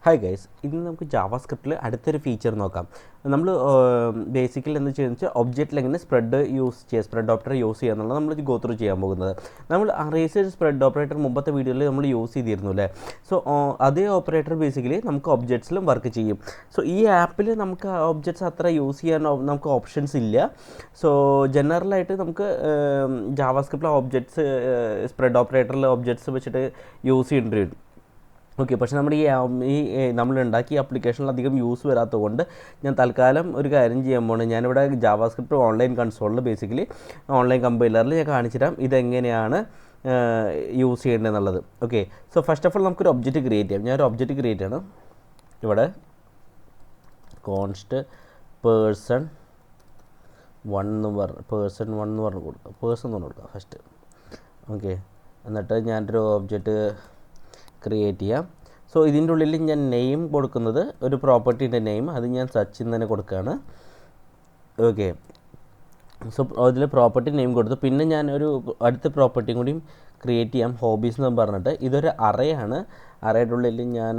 Hi guys, ഇന്ന് നമുക്ക് ജാവാസ്ക്രിപ്റ്റിൽ അടുത്തൊരു ഫീച്ചർ നോക്കാം. നമ്മൾ ബേസിക്കലി എന്താ ചെയ്യുന്നത് വെച്ചാൽ ഒബ്ജക്റ്റിൽ എങ്ങനെ സ്പ്രെഡ് ഓപ്പറേറ്റർ യൂസ് ചെയ്യുക എന്നുള്ളത് നമ്മൾ ഗോ ത്രൂ ചെയ്യാൻ പോകുന്നത്. നമ്മൾ അറേസ് സ്പ്രെഡ് ഓപ്പറേറ്റർ മുമ്പത്തെ വീഡിയോയിൽ നമ്മൾ യൂസ് ചെയ്തിരുന്നു അല്ലേ. സോ അതേ ഓപ്പറേറ്റർ ബേസിക്കലി നമുക്ക് ഒബ്ജക്ട്സിലും വർക്ക് ചെയ്യും. സോ ഈ ആപ്പിൽ നമുക്ക് ഒബ്ജക്ട്സ് അത്ര യൂസ് ചെയ്യാൻ നമുക്ക് ഓപ്ഷൻസ് ഇല്ല. സോ ജനറലായിട്ട് നമുക്ക് ജാവാസ്ക്രിപ്റ്റിലെ ഒബ്ജക്ട്സ് സ്പ്രെഡ് ഓപ്പറേറ്ററിലെ ഒബ്ജക്ട്സ് വെച്ചിട്ട് യൂസ് ചെയ്യേണ്ടി വരും. ഓക്കെ, പക്ഷേ നമ്മുടെ നമ്മൾ ഉണ്ടാക്കിയ ആപ്ലിക്കേഷനിൽ അധികം യൂസ് വരാത്തതുകൊണ്ട് ഞാൻ തൽക്കാലം ഒരു കാര്യം ചെയ്യാൻ പോകുന്നത്, ഞാനിവിടെ ജാവാസ്ക്രിപ്റ്റ് ഓൺലൈൻ കൺസോളിൽ ബേസിക്കലി ഓൺലൈൻ കമ്പൈലറിൽ ഞാൻ കാണിച്ചു തരാം ഇതെങ്ങനെയാണ് യൂസ് ചെയ്യേണ്ടതെന്നുള്ളത്. Okay, so first of all നമുക്കൊരു ഒബ്ജക്റ്റ് ക്രിയേറ്റ് ചെയ്യാം. ഞാനൊരു ഒബ്ജക്റ്റ് ക്രിയേറ്റ് ചെയ്യണം. ഇവിടെ കോൺസ്റ്റ് പേഴ്സൺ 1 എന്ന് പറഞ്ഞു കൊടുക്കുക, പേഴ്സൺ എന്ന് കൊടുക്കുക ഫസ്റ്റ്. ഓക്കെ, എന്നിട്ട് ഞാനൊരു ഒബ്ജക്റ്റ് ക്രിയേറ്റ് ചെയ്യാം. സോ ഇതിൻ്റെ ഉള്ളിൽ ഞാൻ നെയിം കൊടുക്കുന്നത് ഒരു പ്രോപ്പർട്ടീൻ്റെ നെയിം, അത് ഞാൻ സച്ചിൻ തന്നെ കൊടുക്കുകയാണ്. ഓക്കെ, സോ അതിൽ പ്രോപ്പർട്ടി നെയിം കൊടുത്തു. പിന്നെ ഞാൻ ഒരു അടുത്ത പ്രോപ്പർട്ടിയും കൂടിയും ക്രിയേറ്റ് ചെയ്യാം, ഹോബീസ് എന്ന് പറഞ്ഞിട്ട്. ഇതൊരു അറേയാണ്. അറേയുടെ ഉള്ളിൽ ഞാൻ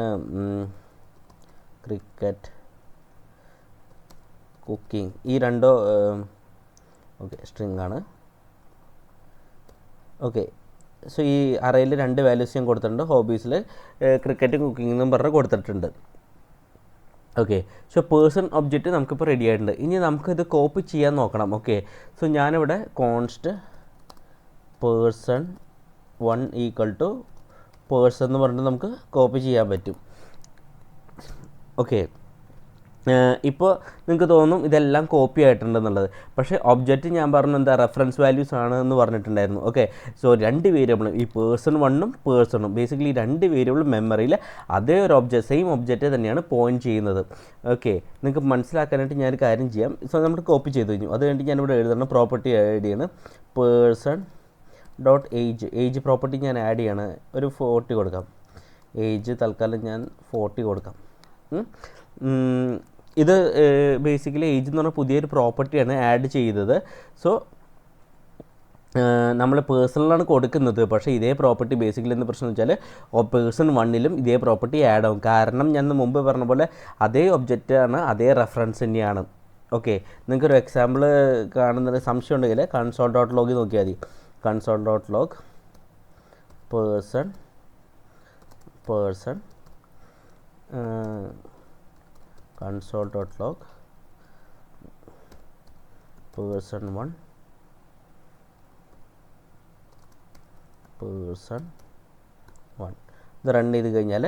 ക്രിക്കറ്റ്, കുക്കിംഗ് ഈ രണ്ടോ സ്ട്രിങ് ആണ്. ഓക്കെ, സോ ഈ അറയിൽ 2 വാല്യൂസ് ഞാൻ കൊടുത്തിട്ടുണ്ട്. ഹോബീസിൽ ക്രിക്കറ്റും കുക്കിംഗ് എന്നും പറഞ്ഞ് കൊടുത്തിട്ടുണ്ട്. ഓക്കെ, സോ പേഴ്സൺ ഒബ്ജക്റ്റ് നമുക്കിപ്പോൾ റെഡി ആയിട്ടുണ്ട്. ഇനി നമുക്കിത് കോപ്പി ചെയ്യാൻ നോക്കണം. ഓക്കെ, സോ ഞാനിവിടെ കോൺസ്റ്റ് പേഴ്സൺ 1 = പേഴ്സൺ എന്ന് പറഞ്ഞിട്ട് നമുക്ക് കോപ്പി ചെയ്യാൻ പറ്റും. ഓക്കെ, ഇപ്പോൾ നിങ്ങൾക്ക് തോന്നും ഇതെല്ലാം കോപ്പി ആയിട്ടുണ്ടെന്നുള്ളത്. പക്ഷേ ഒബ്ജക്റ്റ് ഞാൻ പറഞ്ഞു എന്താ റെഫറൻസ് വാല്യൂസ് ആണ് എന്ന് പറഞ്ഞിട്ടുണ്ടായിരുന്നു. ഓക്കെ, സോ 2 വേരിയബിളും ഈ പേഴ്സൺ 1ഉം പേഴ്സണും ബേസിക്കലി 2 വേരിയബിളും മെമ്മറിയിൽ അതേ ഒരു സെയിം ഒബ്ജക്റ്റ് തന്നെയാണ് പോയിൻറ്റ് ചെയ്യുന്നത്. ഓക്കെ, നിങ്ങൾക്ക് മനസ്സിലാക്കാനായിട്ട് ഞാനൊരു കാര്യം ചെയ്യാം. സോ നമ്മൾ കോപ്പി ചെയ്ത് കഴിഞ്ഞു. അത് കഴിഞ്ഞിട്ട് ഞാനിവിടെ എഴുതണം പ്രോപ്പർട്ടി ആഡ് ചെയ്യണം. പേഴ്സൺ .ഏജ് പ്രോപ്പർട്ടി ഞാൻ ആഡ് ചെയ്യാണ്. ഒരു 40 കൊടുക്കാം. ഏജ് തൽക്കാലം ഞാൻ 40 കൊടുക്കാം. ഇത് ബേസിക്കലി ഏജ് എന്ന് പറഞ്ഞാൽ പുതിയൊരു പ്രോപ്പർട്ടിയാണ് ആഡ് ചെയ്തത്. സോ നമ്മൾ പേഴ്സണലാണ് കൊടുക്കുന്നത്. പക്ഷേ ഇതേ പ്രോപ്പർട്ടി ബേസിക്കലി എന്ത് പ്രശ്നം വെച്ചാൽ പേഴ്സൺ 1ലും ഇതേ പ്രോപ്പർട്ടി ആഡ് ആവും. കാരണം ഞാൻ മുമ്പ് പറഞ്ഞ പോലെ അതേ ഒബ്ജക്റ്റാണ്, അതേ റെഫറൻസ് തന്നെയാണ്. ഓക്കെ, നിങ്ങൾക്കൊരു എക്സാമ്പിൾ കാണുന്നതിന് സംശയം ഉണ്ടെങ്കിൽ console.log നോക്കിയാൽ മതി. console.log പേഴ്സൺ console.log person 1 ഇത് റൺ ചെയ്ത് കഴിഞ്ഞാൽ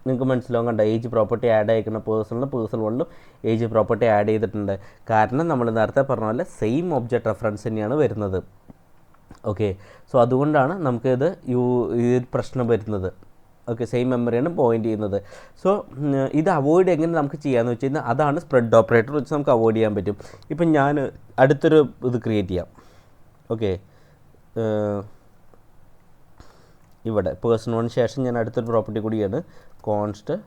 നിങ്ങൾക്ക് മനസ്സിലാവും. കണ്ട ഏജ് പ്രോപ്പർട്ടി ആഡ് ആയിരിക്കുന്ന പേഴ്സൺ 1ലും ഏജ് പ്രോപ്പർട്ടി ആഡ് ചെയ്തിട്ടുണ്ട്. കാരണം നമ്മൾ നേരത്തെ പറഞ്ഞ പോലെ സെയിം ഒബ്ജക്റ്റ് റെഫറൻസ് തന്നെയാണ് വരുന്നത്. ഓക്കെ, സോ അതുകൊണ്ടാണ് നമുക്കിത് ഈ പ്രശ്നം വരുന്നത്. ഓക്കെ, സെയിം മെമ്മറിയാണ് പോയിൻ്റ് ചെയ്യുന്നത്. സോ ഇത് അവോയ്ഡ് എങ്ങനെ നമുക്ക് ചെയ്യാമെന്ന് വെച്ച് കഴിഞ്ഞാൽ അതാണ് സ്പ്രെഡ് ഓപ്പറേറ്റർ വെച്ച് നമുക്ക് അവോയ്ഡ് ചെയ്യാൻ പറ്റും. ഇപ്പം ഞാൻ അടുത്തൊരു ഇത് ക്രിയേറ്റ് ചെയ്യാം. ഓക്കെ, ഇവിടെ പേഴ്സൺ 1 ശേഷം ഞാൻ അടുത്തൊരു പ്രോപ്പർട്ടി കൂടിയാണ് കോൺസ്റ്റ്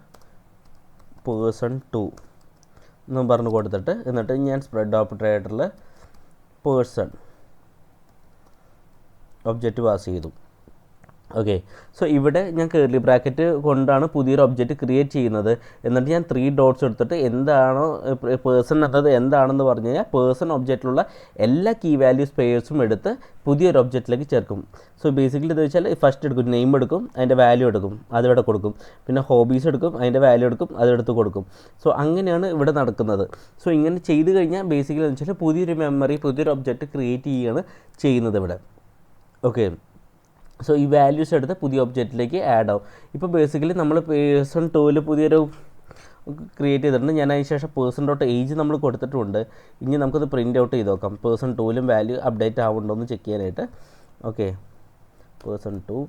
പേഴ്സൺ 2 എന്നും പറഞ്ഞ് കൊടുത്തിട്ട് എന്നിട്ട് ഞാൻ സ്പ്രെഡ് ഓപ്പറേറ്ററിൽ പേഴ്സൺ ഒബ്ജക്റ്റ് പാസ് ചെയ്തു. ഓക്കെ, സോ ഇവിടെ ഞാൻ കേർലി ബ്രാക്കറ്റ് കൊണ്ടാണ് പുതിയൊരു ഒബ്ജക്റ്റ് ക്രിയേറ്റ് ചെയ്യുന്നത്. എന്നിട്ട് ഞാൻ 3 ഡോട്ട്സ് എടുത്തിട്ട് എന്താണോ പേഴ്സൺ എന്നത് എന്താണെന്ന് പറഞ്ഞു കഴിഞ്ഞാൽ പേഴ്സൺ ഒബ്ജക്റ്റിലുള്ള എല്ലാ കീ വാല്യൂസ് പെയേഴ്സും എടുത്ത് പുതിയൊരു ഒബ്ജക്റ്റിലേക്ക് ചേർക്കും. സോ ബേസിക്കലി ഇത് വെച്ചാൽ ഫസ്റ്റ് എടുക്കും, നെയിം എടുക്കും, അതിൻ്റെ വാല്യൂ എടുക്കും, അതിവിടെ കൊടുക്കും. പിന്നെ ഹോബീസ് എടുക്കും, അതിൻ്റെ വാല്യൂ എടുക്കും, അതെടുത്ത് കൊടുക്കും. സോ അങ്ങനെയാണ് ഇവിടെ നടക്കുന്നത്. സോ ഇങ്ങനെ ചെയ്ത് കഴിഞ്ഞാൽ ബേസിക്കലി എന്ന് വെച്ചാൽ പുതിയൊരു മെമ്മറി, പുതിയൊരു ഒബ്ജക്റ്റ് ക്രിയേറ്റ് ചെയ്യുകയാണ് ചെയ്യുന്നത് ഇവിടെ. ഓക്കെ, സോ ഈ വാല്യൂസ് എടുത്ത് പുതിയ ഒബ്ജക്റ്റിലേക്ക് ആഡ് ആവും. ഇപ്പോൾ ബേസിക്കലി നമ്മൾ പേഴ്സൺ 2ൽ പുതിയൊരു ക്രിയേറ്റ് ചെയ്തിട്ടുണ്ട്. ഞാൻ അതിന് ശേഷം person.age നമ്മൾ കൊടുത്തിട്ടുണ്ട്. ഇനി നമുക്കത് പ്രിൻ്റ് ഔട്ട് ചെയ്ത് നോക്കാം. പേഴ്സൺ 2ലും വാല്യൂ അപ്ഡേറ്റ് ആവുന്നുണ്ടോ എന്ന് ചെക്ക് ചെയ്യാനായിട്ട്. ഓക്കെ, പേഴ്സൺ 2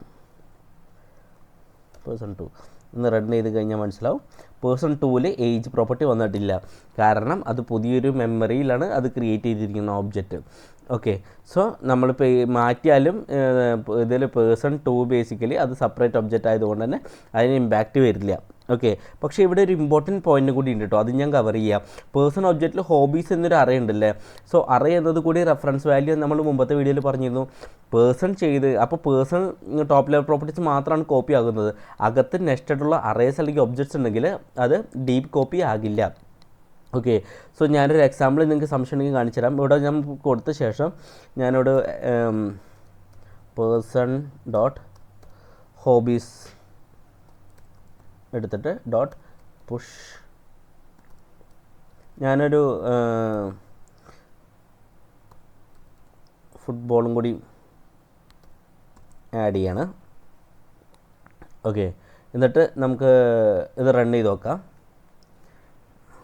ഒന്ന് റൺ ചെയ്ത് കഴിഞ്ഞാൽ മനസ്സിലാവും പേഴ്സൺ 2ൽ ഏജ് പ്രോപ്പർട്ടി വന്നിട്ടില്ല. കാരണം അത് പുതിയൊരു മെമ്മറിയിലാണ് അത് ക്രിയേറ്റ് ചെയ്തിരിക്കുന്ന ഒബ്ജക്റ്റ്. ഓക്കെ, സോ നമ്മളിപ്പോൾ മാറ്റിയാലും ഇതിൽ പേഴ്സൺ 2 ബേസിക്കലി അത് സെപ്പറേറ്റ് ഒബ്ജക്റ്റ് ആയതുകൊണ്ട് തന്നെ അതിന് ഇമ്പാക്റ്റ് വരില്ല. ഓക്കെ. പക്ഷേ ഇവിടെ ഒരു ഇമ്പോർട്ടൻറ്റ് പോയിന്റ് കൂടി ഉണ്ട് കേട്ടോ, അത് ഞാൻ കവർ ചെയ്യാം. പേഴ്സൺ ഒബ്ജക്റ്റിൽ ഹോബീസ് എന്നൊരു അറേ ഉണ്ടല്ലേ. സോ അറേ എന്നത് കൂടി റെഫറൻസ് വാല്യൂ നമ്മൾ മുമ്പത്തെ വീഡിയോയിൽ പറഞ്ഞിരുന്നു. പേഴ്സൺ ചെയ്ത് അപ്പോൾ പേഴ്സൺ ടോപ്പ് ലെവൽ പ്രോപ്പർട്ടീസ് മാത്രമാണ് കോപ്പി ആകുന്നത്. അകത്ത് നെസ്റ്റഡുള്ള അറേസ് അല്ലെങ്കിൽ ഒബ്ജക്ട്സ് ഉണ്ടെങ്കിൽ അത് ഡീപ്പ് കോപ്പി ആകില്ല. ഓക്കെ. സോ ഞാനൊരു എക്സാമ്പിൾ നിങ്ങൾക്ക് സംശയം ഉണ്ടെങ്കിൽ കാണിച്ചു തരാം. ഇവിടെ ഞാൻ കൊടുത്ത ശേഷം ഞാനിവിടെ പേഴ്സൺ ഡോട്ട് ഹോബീസ് എടുത്തിട്ട് ഡോട്ട് പുഷ് ഞാനൊരു ഫുട്ബോളും കൂടി ആഡ് ചെയ്യാണ്. ഓക്കെ. എന്നിട്ട് നമുക്ക് ഇത് റൺ ചെയ്ത് നോക്കാം.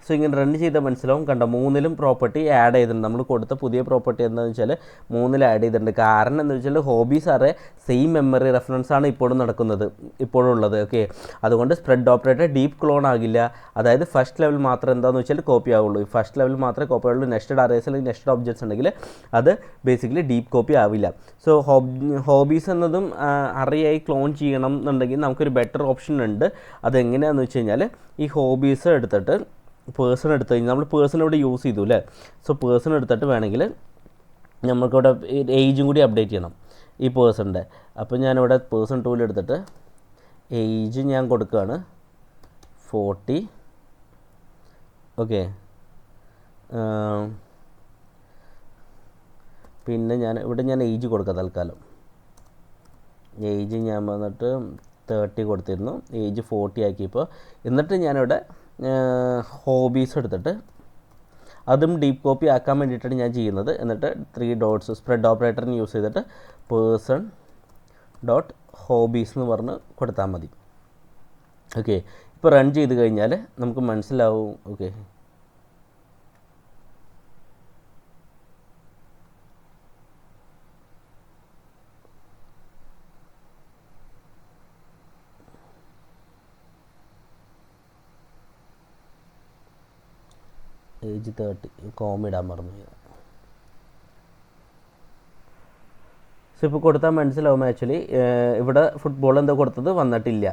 സോ ഇങ്ങനെ റൺ ചെയ്താൽ മനസ്സിലാവും. കണ്ടോ, 3ലും പ്രോപ്പർട്ടി ആഡ് ചെയ്തിട്ടുണ്ട്. നമ്മൾ കൊടുത്ത പുതിയ പ്രോപ്പർട്ടി എന്താണെന്ന് വെച്ചാൽ 3ൽ ആഡ് ചെയ്തിട്ടുണ്ട്. കാരണം എന്താ വെച്ചാൽ hobbies array same memory reference ആണ് ഇപ്പോഴും നടക്കുന്നത്, ഇപ്പോഴും ഉള്ളത്. ഓക്കെ. അതുകൊണ്ട് സ്പ്രെഡ് ഓപ്പറേറ്റർ ഡീപ്പ് ക്ലോൺ ആകില്ല. അതായത് ഫസ്റ്റ് ലെവൽ മാത്രം എന്താണെന്ന് വെച്ചാൽ കോപ്പി ആവുള്ളൂ. ഫസ്റ്റ് ലെവൽ മാത്രമേ കോപ്പി ആവുള്ളൂ. നെസ്റ്റഡ് അറേസ് അല്ലെങ്കിൽ നെസ്റ്റഡ് ഒബ്ജക്ട്സ് ഉണ്ടെങ്കിൽ അത് ബേസിക്കലി ഡീപ്പ് കോപ്പി ആവില്ല. സോ ഹോബീസ് എന്നതും അറേയായി ക്ലോൺ ചെയ്യണം എന്നുണ്ടെങ്കിൽ നമുക്കൊരു ബെറ്റർ ഓപ്ഷൻ ഉണ്ട്. അതെങ്ങനെയാണെന്ന് വെച്ച് കഴിഞ്ഞാൽ ഈ ഹോബീസ് എടുത്തിട്ട് പേഴ്സൺ എടുത്ത് കഴിഞ്ഞാൽ നമ്മൾ പേഴ്സൺ ഇവിടെ യൂസ് ചെയ്തു അല്ലേ. സോ പേഴ്സൺ എടുത്തിട്ട് വേണമെങ്കിൽ നമുക്കിവിടെ ഏജും കൂടി അപ്ഡേറ്റ് ചെയ്യണം ഈ പേഴ്സണിൻ്റെ. അപ്പോൾ ഞാനിവിടെ പേഴ്സൺ ടൂൽ എടുത്തിട്ട് ഏജ് ഞാൻ കൊടുക്കുകയാണ് 40. ഓക്കെ. പിന്നെ ഞാൻ ഏജ് കൊടുക്കാം തൽക്കാലം. ഏജ് ഞാൻ വന്നിട്ട് 30 കൊടുത്തിരുന്നു, ഏജ് 40 ആക്കിയപ്പോൾ. എന്നിട്ട് ഞാനിവിടെ ഹോബീസ് എടുത്തിട്ട് അതും ഡീപ്പ് കോപ്പി ആക്കാൻ വേണ്ടിയിട്ടാണ് ഞാൻ ചെയ്യുന്നത്. എന്നിട്ട് 3 ഡോട്ട്സ് സ്പ്രെഡ് ഓപ്പറേറ്ററിന് യൂസ് ചെയ്തിട്ട് പേഴ്സൺ ഡോട്ട് ഹോബീസ് എന്ന് പറഞ്ഞ് കൊടുത്താൽ മതി. ഓക്കെ. ഇപ്പോൾ റൺ ചെയ്ത് കഴിഞ്ഞാൽ നമുക്ക് മനസ്സിലാവും. ഓക്കെ. ഏജ് 30 കോമിടാൻ പറഞ്ഞു. സോ ഇപ്പോൾ കൊടുത്താൽ മനസ്സിലാവും. ആക്ച്വലി ഇവിടെ ഫുട്ബോൾ എന്താ കൊടുത്തത് വന്നിട്ടില്ല.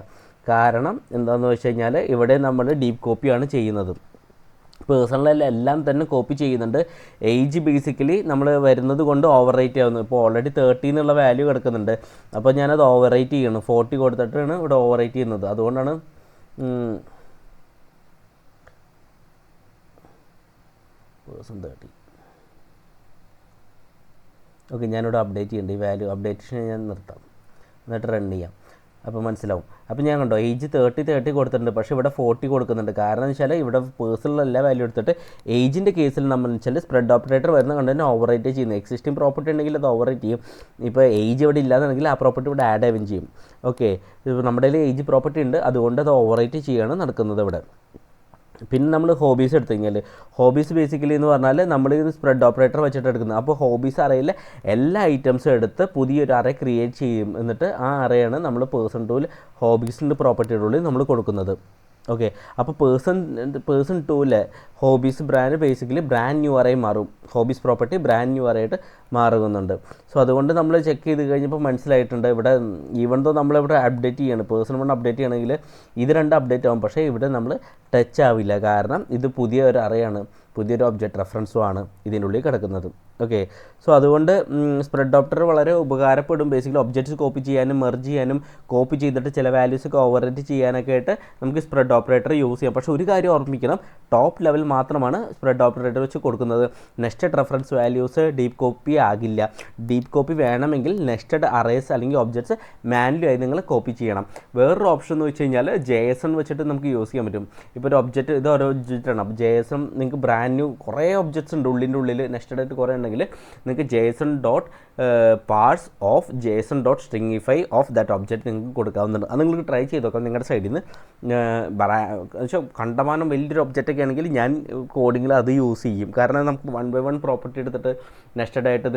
കാരണം എന്താണെന്ന് വെച്ച് കഴിഞ്ഞാൽ ഇവിടെ നമ്മൾ ഡീപ്പ് കോപ്പിയാണ് ചെയ്യുന്നത്. പേഴ്സണലെല്ലാം തന്നെ കോപ്പി ചെയ്യുന്നുണ്ട്. ഏജ് ബേസിക്കലി നമ്മൾ വരുന്നത് കൊണ്ട് ഓവർ റൈറ്റ് ആവുന്നു. ഇപ്പോൾ ഓൾറെഡി 30 എന്നുള്ള വാല്യൂ കിടക്കുന്നുണ്ട്. അപ്പോൾ ഞാനത് ഓവർ റൈറ്റ് ചെയ്യണം. 40 കൊടുത്തിട്ടാണ് ഇവിടെ ഓവർ റൈറ്റ് ചെയ്യുന്നത്. അതുകൊണ്ടാണ് പേഴ്സൺ 30. ഓക്കെ. ഞാനിവിടെ അപ്ഡേറ്റ് ചെയ്യേണ്ട ഈ വാല്യൂ അപ്ഡേഷൻ ഞാൻ നിർത്താം. എന്നിട്ട് റൺ ചെയ്യാം. അപ്പോൾ മനസ്സിലാവും. അപ്പോൾ ഞാൻ കണ്ടോ ഏജ് 30 കൊടുത്തിട്ടുണ്ട്. പക്ഷേ ഇവിടെ 40 കൊടുക്കുന്നുണ്ട്. കാരണം എന്ന് വെച്ചാൽ ഇവിടെ പേഴ്സണൽ എല്ലാ വാല്യൂ എടുത്തിട്ട് ഏജിൻ്റെ കേസിൽ നമ്മൾ വെച്ചാൽ സ്പ്രെഡ് ഓപ്പറേറ്റർ വരുന്ന കണ്ടതിന് ഓവർ റൈറ്റ് ചെയ്യുന്നത്. എക്സിസ്റ്റിംഗ് പ്രോപ്പർട്ടി ഉണ്ടെങ്കിൽ അത് ഓവർ റൈറ്റ് ചെയ്യും. ഇപ്പോൾ ഏജ് ഇവിടെ ഇല്ലാന്നുണ്ടെങ്കിൽ ആ പ്രോപ്പർട്ടി ഇവിടെ ആഡ് ആവുകയും ചെയ്യും. ഓക്കെ. ഇപ്പോൾ നമ്മുടെ കയ്യിൽ ഏജ് പ്രോപ്പർട്ടി ഉണ്ട്, അതുകൊണ്ട് അത് ഓവർ റൈറ്റ് ചെയ്യുകയാണ് നടക്കുന്നത് ഇവിടെ. പിന്നെ നമ്മൾ ഹോബീസ് എടുത്തു കഴിഞ്ഞാൽ ഹോബീസ് ബേസിക്കലി എന്ന് പറഞ്ഞാൽ നമ്മൾ ഇത് സ്പ്രെഡ് ഓപ്പറേറ്റർ വെച്ചിട്ട് എടുക്കുന്നത്. അപ്പോൾ ഹോബീസ് അറയിലെ എല്ലാ ഐറ്റംസും എടുത്ത് പുതിയൊരു അറേ ക്രിയേറ്റ് ചെയ്യും. എന്നിട്ട് ആ അറയാണ് നമ്മൾ പേഴ്സൺ ടൂൽ ഹോബീസിൻ്റെ പ്രോപ്പർട്ടിയുടെ ഉള്ളിൽ നമ്മൾ കൊടുക്കുന്നത്. ഓക്കെ. അപ്പോൾ പേഴ്സൺ ടൂലെ hobbies brand basically brand new array മാറും. Hobbies property brand new array ആയിട്ട് മാറുന്നുണ്ട്. സോ അതുകൊണ്ട് നമ്മൾ ചെക്ക് ചെയ്ത് കഴിഞ്ഞപ്പോൾ മനസ്സിലായിട്ടുണ്ട് ഇവിടെ ഈവൻ ദോ നമ്മളിവിടെ അപ്ഡേറ്റ് ചെയ്യണം, പേഴ്സൺ കൊണ്ട് അപ്ഡേറ്റ് ചെയ്യണമെങ്കിൽ ഇത് രണ്ട് അപ്ഡേറ്റ് ആവും. പക്ഷേ ഇവിടെ നമ്മൾ ടച്ച് ആവില്ല. കാരണം ഇത് പുതിയ ഒരു അറേയാണ്, പുതിയൊരു ഒബ്ജക്റ്റ് റെഫറൻസും ആണ് ഇതിൻ്റെ ഉള്ളിൽ കിടക്കുന്നത്. ഓക്കെ. സോ അതുകൊണ്ട് സ്പ്രെഡ് ഓപ്പറേറ്റർ വളരെ ഉപകാരപ്പെടും. ബേസിക്കലി ഒബ്ജക്റ്റ്സ് കോപ്പി ചെയ്യാനും മെർജ് ചെയ്യാനും കോപ്പി ചെയ്തിട്ട് ചില വാല്യൂസ് ഒക്കെ ഓവർ റൈറ്റ് ചെയ്യാനൊക്കെ ആയിട്ട് നമുക്ക് സ്പ്രെഡ് ഓപ്പറേറ്റർ യൂസ് ചെയ്യാം. പക്ഷേ ഒരു കാര്യം ഓർമ്മിക്കണം, ടോപ്പ് ലെവൽ മാത്രമാണ് സ്പ്രെഡ് ഓപ്പറേറ്റർ വെച്ച് കൊടുക്കുന്നത്. Nested reference values deep copy ആകില്ല. ഡീപ്പ് കോപ്പി വേണമെങ്കിൽ നെസ്റ്റഡ് അറേസ് അല്ലെങ്കിൽ ഒബ്ജക്ട്സ് മാനുവലായി നിങ്ങൾ കോപ്പി ചെയ്യണം. വേറൊരു ഓപ്ഷൻ എന്ന് വെച്ച് കഴിഞ്ഞാൽ JSON വെച്ചിട്ട് നമുക്ക് യൂസ് ചെയ്യാൻ പറ്റും. ഇപ്പോൾ ഒരു ഒബ്ജക്റ്റ് ഇത് ഓരോ ഒബ്ജക്റ്റാണ്. അപ്പോൾ JSON നിങ്ങൾക്ക് ബ്രാൻഡ് ന്യൂ കുറേ ഒബ്ജക്ട്സ് ഉണ്ട് ഉള്ളിൻ്റെ ഉള്ളിൽ നെസ്റ്റഡ് ആയിട്ട് കുറേ ഉണ്ടെങ്കിൽ നിങ്ങൾക്ക് JSON dot parse of JSON dot stringify of that object നിങ്ങൾക്ക് കൊടുക്കാവുന്നതാണ്. അത് നിങ്ങൾക്ക് ട്രൈ ചെയ്ത് നോക്കാം നിങ്ങളുടെ സൈഡിൽ നിന്ന്. വെച്ചാൽ കണ്ടമാനം വലിയൊരു ഒബ്ജക്റ്റൊക്കെ ആണെങ്കിൽ ഞാൻ കോഡിങ്ങിൽ അത് യൂസ് ചെയ്യും. കാരണം നമുക്ക് 1 by 1 പ്രോപ്പർട്ടി എടുത്തിട്ട് നെസ്റ്റഡ് ആയിട്ട്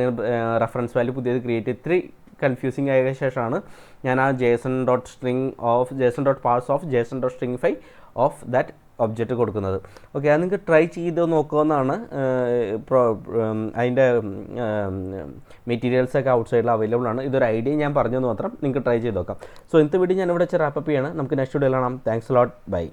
റെഫറൻസ് വാല്യൂ പുതിയത് ക്രിയേറ്റ് ഇത്തിരി കൺഫ്യൂസിങ് ആയ ശേഷമാണ് ഞാൻ ആ JSON dot string of JSON dot parse of JSON dot stringify of that object കൊടുക്കുന്നത്. ഓക്കെ, അത് നിങ്ങൾക്ക് ട്രൈ ചെയ്ത് നോക്കാവുന്നതാണ്. അതിൻ്റെ മെറ്റീരിയൽസൊക്കെ ഔട്ട്സൈഡിൽ അവൈലബിൾ ആണ്. ഇതൊരു ഐഡിയ ഞാൻ പറഞ്ഞെന്ന് മാത്രം, നിങ്ങൾക്ക് ട്രൈ ചെയ്ത് നോക്കാം. സോ ഇന്നത്തെ വീഡിയോ ഞാൻ ഇവിടെ വെച്ച് റാപ്പപ്പ് ചെയ്യണം. നമുക്ക് നെക്സ്റ്റ് വീഡിയോയിൽ കാണാം. Thanks lot, by.